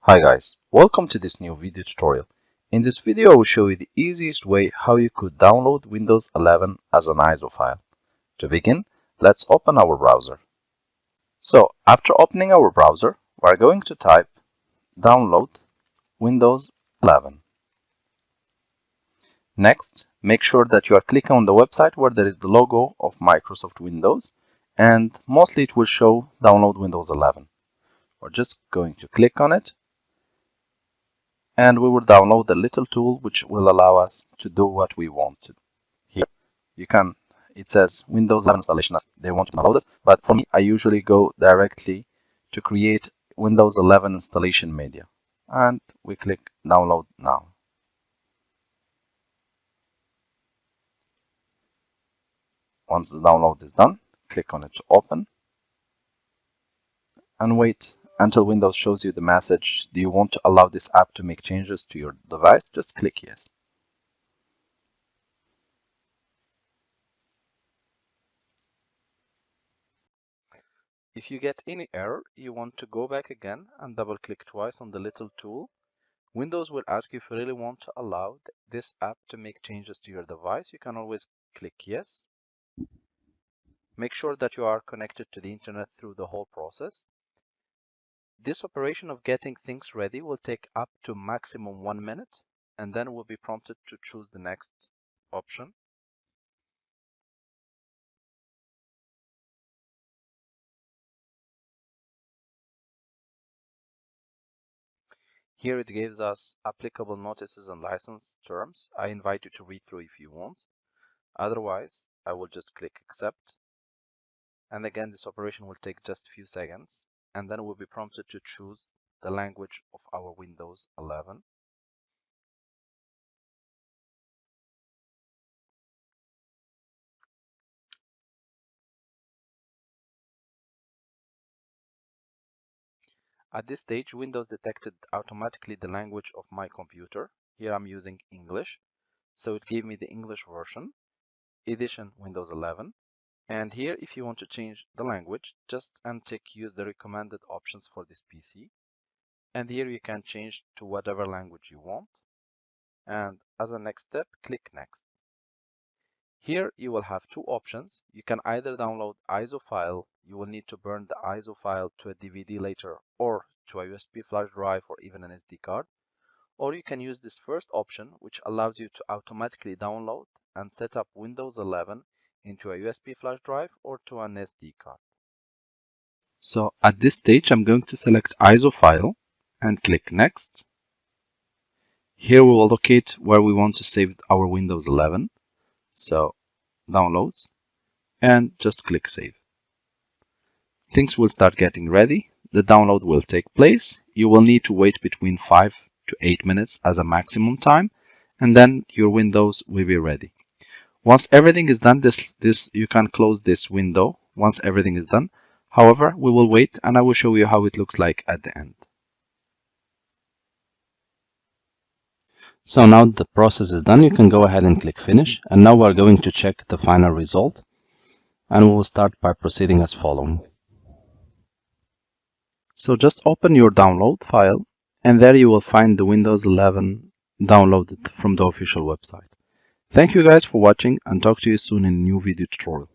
Hi guys, welcome to this new video tutorial. In this video I will show you the easiest way how you could download Windows 11 as an ISO file. To begin, let's open our browser. So after opening our browser, we are going to type download Windows 11. Next, make sure that you are clicking on the website where there is the logo of Microsoft Windows, and mostly it will show download Windows 11. We're just going to click on it, and we will download the little tool which will allow us to do what we want to. Here it says Windows 11 installation. They want to download it, but for me I usually go directly to create Windows 11 installation media, and we click download now. Once the download is done, click on it to open and wait until Windows shows you the message, do you want to allow this app to make changes to your device? Just click yes. If you get any error, you want to go back again and double click twice on the little tool. Windows will ask you if you really want to allow this app to make changes to your device. You can always click yes. Make sure that you are connected to the internet through the whole process. This operation of getting things ready will take up to maximum 1 minute, and then we'll be prompted to choose the next option. Here it gives us applicable notices and license terms. I invite you to read through if you want. Otherwise, I will just click accept. And again, this operation will take just a few seconds, and then we'll be prompted to choose the language of our Windows 11. At this stage, Windows detected automatically the language of my computer. Here I'm using English, so it gave me the English version, edition Windows 11. And here, if you want to change the language, just untick use the recommended options for this PC. And here you can change to whatever language you want. And as a next step, click next. Here you will have two options. You can either download ISO file. You will need to burn the ISO file to a DVD later, or to a USB flash drive, or even an SD card. Or you can use this first option, which allows you to automatically download and set up Windows 11 into a USB flash drive or to an SD card. So at this stage, I'm going to select ISO file and click next. Here we will locate where we want to save our Windows 11. So downloads, and just click save. Things will start getting ready. The download will take place. You will need to wait between 5 to 8 minutes as a maximum time, and then your Windows will be ready. Once everything is done, you can close this window once everything is done. However, we will wait and I will show you how it looks like at the end. So now the process is done, you can go ahead and click finish. And now we're going to check the final result. And we will start by proceeding as following. So just open your download file, and there you will find the Windows 11 downloaded from the official website. Thank you guys for watching, and talk to you soon in a new video tutorial.